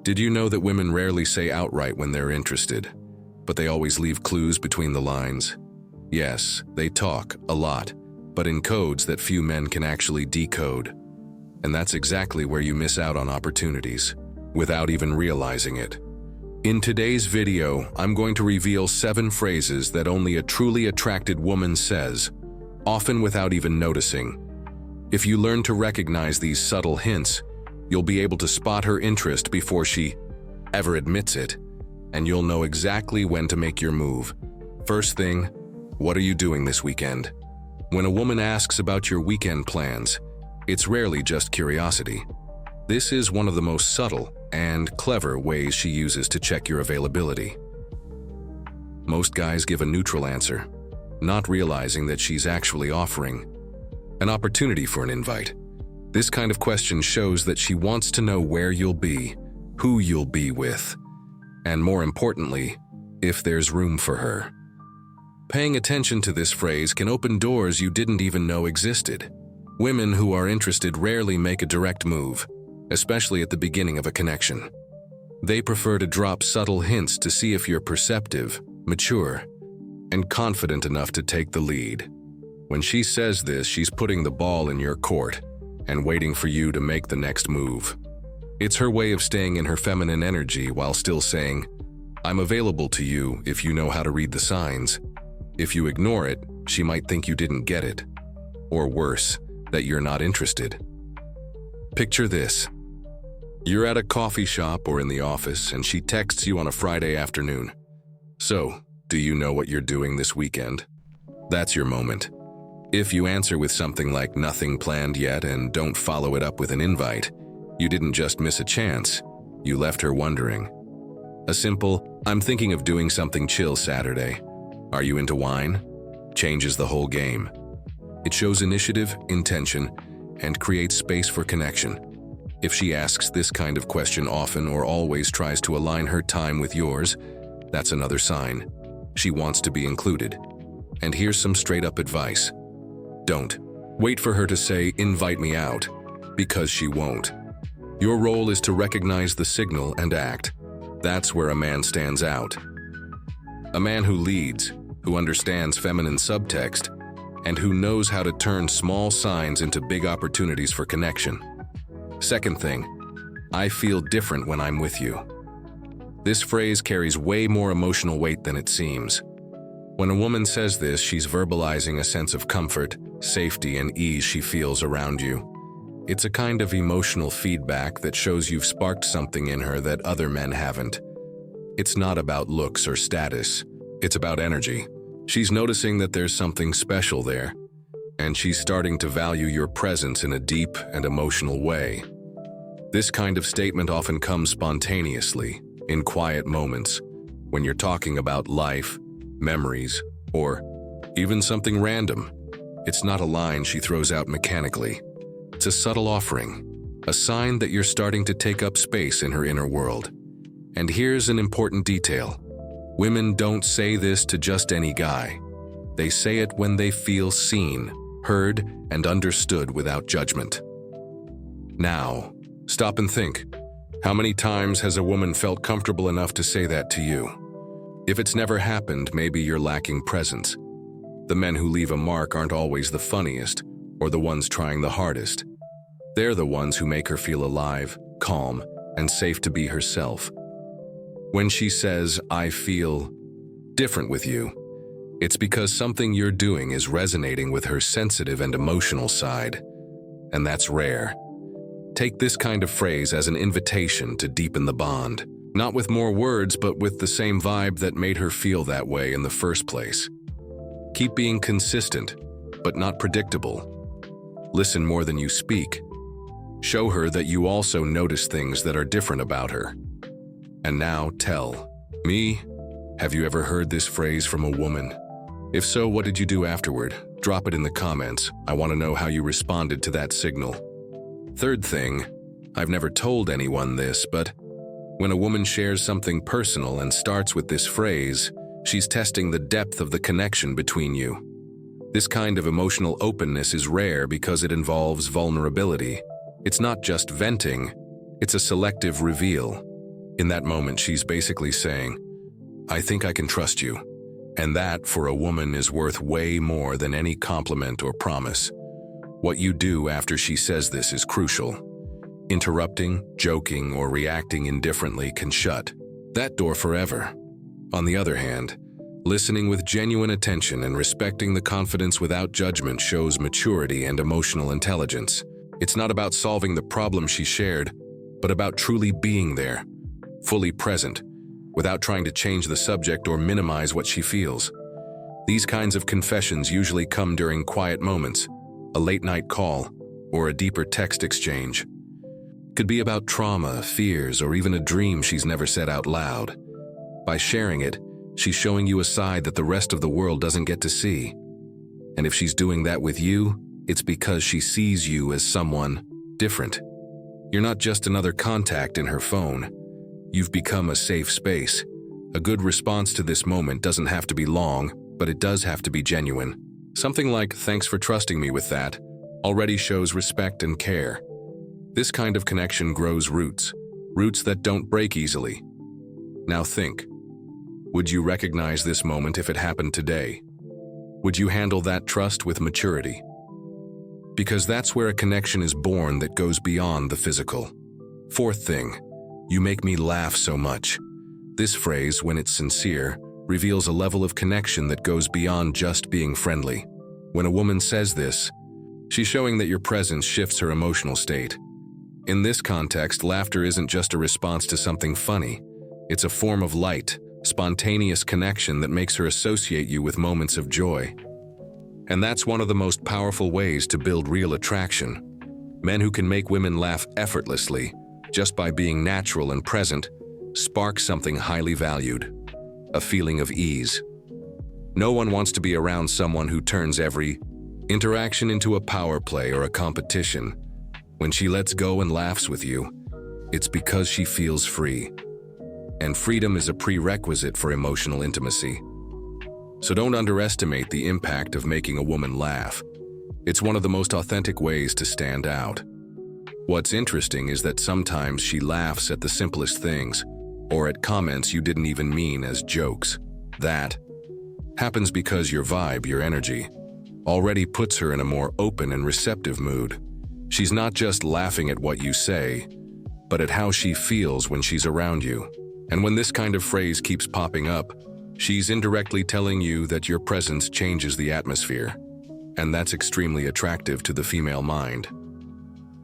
Did you know that women rarely say outright when they're interested, but they always leave clues between the lines? Yes, they talk a lot, but in codes that few men can actually decode. And that's exactly where you miss out on opportunities, without even realizing it. In today's video, I'm going to reveal 7 phrases that only a truly attracted woman says, often without even noticing. If you learn to recognize these subtle hints, you'll be able to spot her interest before she ever admits it, and you'll know exactly when to make your move. First thing, what are you doing this weekend? When a woman asks about your weekend plans, it's rarely just curiosity. This is one of the most subtle and clever ways she uses to check your availability. Most guys give a neutral answer, not realizing that she's actually offering an opportunity for an invite. This kind of question shows that she wants to know where you'll be, who you'll be with, and more importantly, if there's room for her. Paying attention to this phrase can open doors you didn't even know existed. Women who are interested rarely make a direct move, especially at the beginning of a connection. They prefer to drop subtle hints to see if you're perceptive, mature, and confident enough to take the lead. When she says this, she's putting the ball in your court and waiting for you to make the next move. It's her way of staying in her feminine energy while still saying, "I'm available to you if you know how to read the signs." If you ignore it, she might think you didn't get it. Or worse, that you're not interested. Picture this. You're at a coffee shop or in the office and she texts you on a Friday afternoon. "So, do you know what you're doing this weekend?" That's your moment. If you answer with something like "nothing planned yet" and don't follow it up with an invite, you didn't just miss a chance, you left her wondering. A simple, "I'm thinking of doing something chill Saturday. Are you into wine?" changes the whole game. It shows initiative, intention, and creates space for connection. If she asks this kind of question often or always tries to align her time with yours, that's another sign. She wants to be included. And here's some straight-up advice. Don't wait for her to say, "Invite me out," because she won't. Your role is to recognize the signal and act. That's where a man stands out. A man who leads, who understands feminine subtext, and who knows how to turn small signs into big opportunities for connection. Second thing, "I feel different when I'm with you." This phrase carries way more emotional weight than it seems. When a woman says this, she's verbalizing a sense of comfort, safety, and ease she feels around you. It's a kind of emotional feedback that shows you've sparked something in her that other men haven't. It's not about looks or status. It's about energy. She's noticing that there's something special there, and she's starting to value your presence in a deep and emotional way. This kind of statement often comes spontaneously, in quiet moments, when you're talking about life, memories, or even something random. It's not a line she throws out mechanically. It's a subtle offering, a sign that you're starting to take up space in her inner world. And here's an important detail. Women don't say this to just any guy. They say it when they feel seen, heard, and understood without judgment. Now, stop and think. How many times has a woman felt comfortable enough to say that to you? If it's never happened, maybe you're lacking presence. The men who leave a mark aren't always the funniest or the ones trying the hardest. They're the ones who make her feel alive, calm, and safe to be herself. When she says, "I feel different with you," it's because something you're doing is resonating with her sensitive and emotional side. And that's rare. Take this kind of phrase as an invitation to deepen the bond. Not with more words, but with the same vibe that made her feel that way in the first place. Keep being consistent, but not predictable. Listen more than you speak. Show her that you also notice things that are different about her. And now tell me, have you ever heard this phrase from a woman? If so, what did you do afterward? Drop it in the comments. I want to know how you responded to that signal. Third thing, I've never told anyone this, but when a woman shares something personal and starts with this phrase, she's testing the depth of the connection between you. This kind of emotional openness is rare because it involves vulnerability. It's not just venting, it's a selective reveal. In that moment, she's basically saying, "I think I can trust you." And that, for a woman, is worth way more than any compliment or promise. What you do after she says this is crucial. Interrupting, joking, or reacting indifferently can shut that door forever. On the other hand, listening with genuine attention and respecting the confidence without judgment shows maturity and emotional intelligence. It's not about solving the problem she shared, but about truly being there, fully present, without trying to change the subject or minimize what she feels. These kinds of confessions usually come during quiet moments, a late-night call, or a deeper text exchange. Could be about trauma, fears, or even a dream she's never said out loud. By sharing it, she's showing you a side that the rest of the world doesn't get to see. And if she's doing that with you, it's because she sees you as someone different. You're not just another contact in her phone. You've become a safe space. A good response to this moment doesn't have to be long, but it does have to be genuine. Something like, "Thanks for trusting me with that," already shows respect and care. This kind of connection grows roots that don't break easily. Now think, would you recognize this moment if it happened today? Would you handle that trust with maturity? Because that's where a connection is born that goes beyond the physical. Fourth thing, "You make me laugh so much." This phrase, when it's sincere, reveals a level of connection that goes beyond just being friendly. When a woman says this, she's showing that your presence shifts her emotional state. In this context, laughter isn't just a response to something funny. It's a form of light, spontaneous connection that makes her associate you with moments of joy. And that's one of the most powerful ways to build real attraction. Men who can make women laugh effortlessly, just by being natural and present, spark something highly valued, a feeling of ease. No one wants to be around someone who turns every interaction into a power play or a competition. When she lets go and laughs with you, it's because she feels free. And freedom is a prerequisite for emotional intimacy. So don't underestimate the impact of making a woman laugh. It's one of the most authentic ways to stand out. What's interesting is that sometimes she laughs at the simplest things, or at comments you didn't even mean as jokes. That happens because your vibe, your energy, already puts her in a more open and receptive mood. She's not just laughing at what you say, but at how she feels when she's around you. And when this kind of phrase keeps popping up, she's indirectly telling you that your presence changes the atmosphere. And that's extremely attractive to the female mind.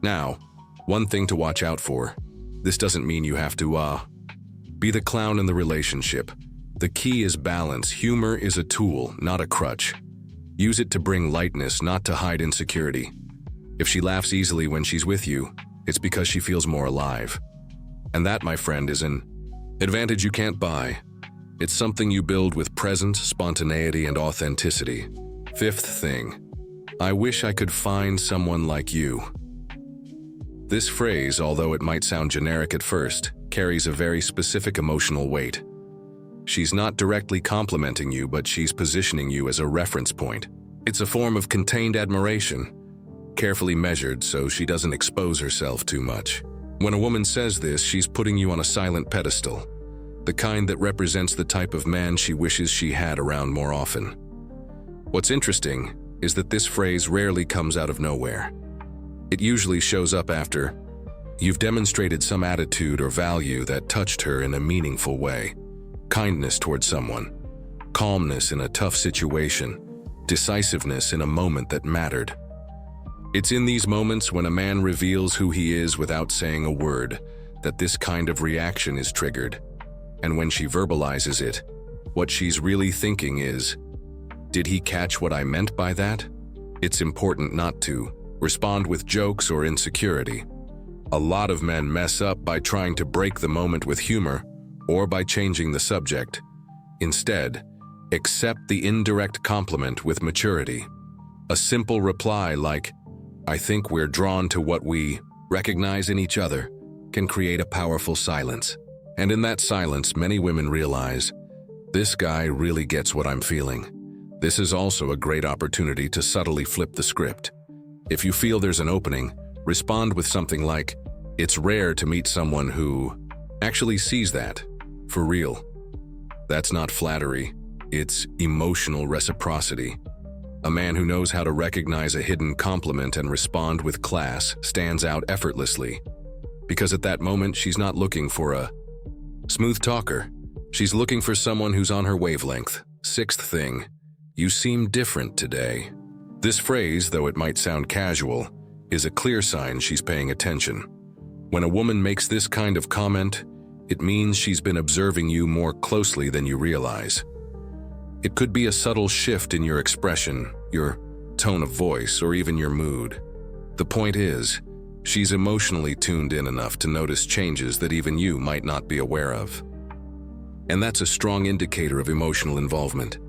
Now, one thing to watch out for. This doesn't mean you have to, be the clown in the relationship. The key is balance. Humor is a tool, not a crutch. Use it to bring lightness, not to hide insecurity. If she laughs easily when she's with you, it's because she feels more alive. And that, my friend, is an advantage you can't buy. It's something you build with presence, spontaneity, and authenticity. Fifth thing, "I wish I could find someone like you." This phrase, although it might sound generic at first, carries a very specific emotional weight. She's not directly complimenting you, but she's positioning you as a reference point. It's a form of contained admiration, carefully measured so she doesn't expose herself too much. When a woman says this, she's putting you on a silent pedestal, the kind that represents the type of man she wishes she had around more often. What's interesting is that this phrase rarely comes out of nowhere. It usually shows up after you've demonstrated some attitude or value that touched her in a meaningful way. Kindness towards someone, calmness in a tough situation, decisiveness in a moment that mattered. It's in these moments when a man reveals who he is without saying a word that this kind of reaction is triggered. And when she verbalizes it, what she's really thinking is, "Did he catch what I meant by that?" It's important not to respond with jokes or insecurity. A lot of men mess up by trying to break the moment with humor or by changing the subject. Instead, accept the indirect compliment with maturity. A simple reply like, "I think we're drawn to what we recognize in each other," can create a powerful silence. And in that silence, many women realize, this guy really gets what I'm feeling. This is also a great opportunity to subtly flip the script. If you feel there's an opening, respond with something like, "It's rare to meet someone who," actually sees that, for real. That's not flattery, it's emotional reciprocity. A man who knows how to recognize a hidden compliment and respond with class stands out effortlessly. Because at that moment, she's not looking for a smooth talker. She's looking for someone who's on her wavelength. Sixth thing, you seem different today. This phrase, though it might sound casual, is a clear sign she's paying attention. When a woman makes this kind of comment, it means she's been observing you more closely than you realize. It could be a subtle shift in your expression, your tone of voice, or even your mood. The point is, she's emotionally tuned in enough to notice changes that even you might not be aware of. And that's a strong indicator of emotional involvement.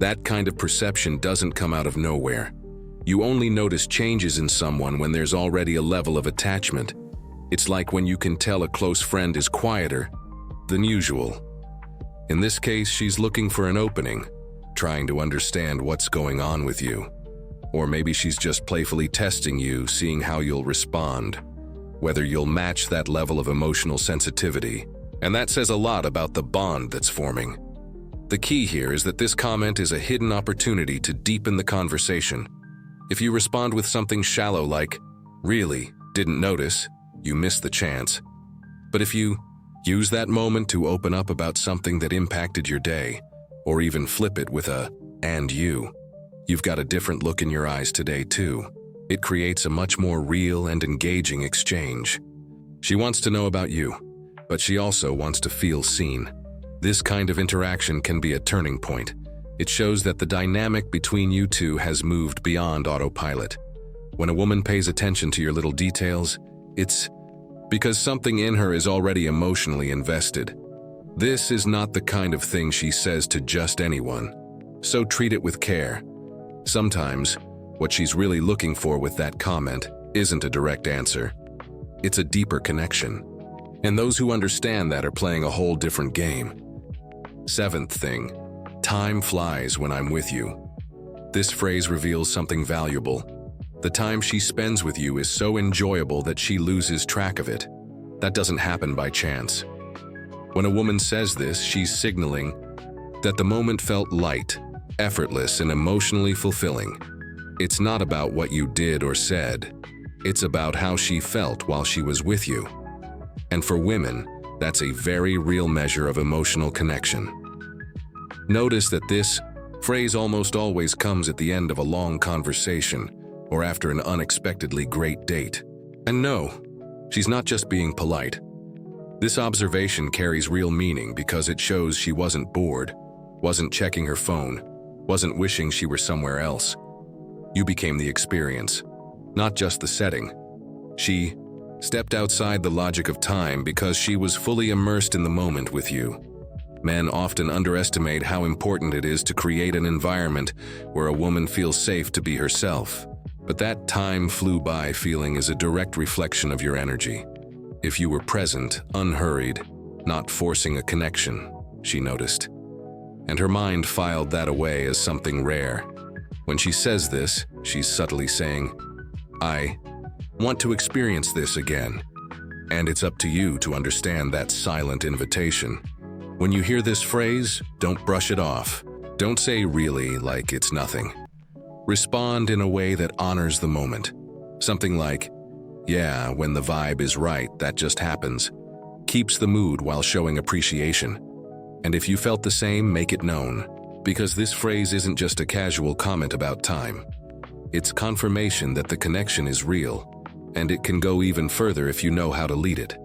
That kind of perception doesn't come out of nowhere. You only notice changes in someone when there's already a level of attachment. It's like when you can tell a close friend is quieter than usual. In this case, she's looking for an opening, trying to understand what's going on with you. Or maybe she's just playfully testing you, seeing how you'll respond, whether you'll match that level of emotional sensitivity. And that says a lot about the bond that's forming. The key here is that this comment is a hidden opportunity to deepen the conversation. If you respond with something shallow like, "Really, didn't notice," you miss the chance. But if you use that moment to open up about something that impacted your day, or even flip it with a, "and you've got a different look in your eyes today too." It creates a much more real and engaging exchange. She wants to know about you, but she also wants to feel seen. This kind of interaction can be a turning point. It shows that the dynamic between you two has moved beyond autopilot. When a woman pays attention to your little details, it's because something in her is already emotionally invested. This is not the kind of thing she says to just anyone, so treat it with care. Sometimes, what she's really looking for with that comment isn't a direct answer. It's a deeper connection. And those who understand that are playing a whole different game. Seventh thing, time flies when I'm with you. This phrase reveals something valuable. The time she spends with you is so enjoyable that she loses track of it. That doesn't happen by chance. When a woman says this, she's signaling that the moment felt light, effortless, and emotionally fulfilling. It's not about what you did or said. It's about how she felt while she was with you. And for women, that's a very real measure of emotional connection. Notice that this phrase almost always comes at the end of a long conversation or after an unexpectedly great date. And no, she's not just being polite. This observation carries real meaning because it shows she wasn't bored, wasn't checking her phone, wasn't wishing she were somewhere else. You became the experience, not just the setting. She stepped outside the logic of time because she was fully immersed in the moment with you. Men often underestimate how important it is to create an environment where a woman feels safe to be herself. But that time flew by feeling is a direct reflection of your energy. If you were present, unhurried, not forcing a connection, she noticed. And her mind filed that away as something rare. When she says this, she's subtly saying, "I want to experience this again." And it's up to you to understand that silent invitation. When you hear this phrase, don't brush it off. Don't say "really" like it's nothing. Respond in a way that honors the moment. Something like, "Yeah, when the vibe is right, that just happens." Keeps the mood while showing appreciation. And if you felt the same, make it known. Because this phrase isn't just a casual comment about time. It's confirmation that the connection is real, and it can go even further if you know how to lead it.